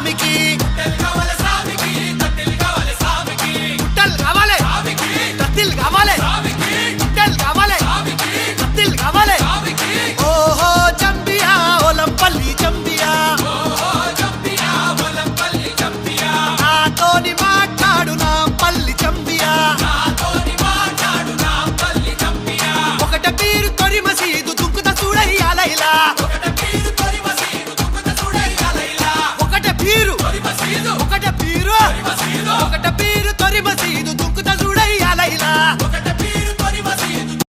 సామికి గుట్టలు కావాలి కత్తిలు కావాలి గుట్టలు కావాలి కత్తిలు కావాలి ఓహో చంపియా ఒలంపల్లి చంపియా నాతోని మాట్లాడు నా పల్లి చంపియా ఒకట పీరు తొరి మసీదు దుక్కుత చూడయ్యాలైలా ఒకట పీరు తొరి మసీదు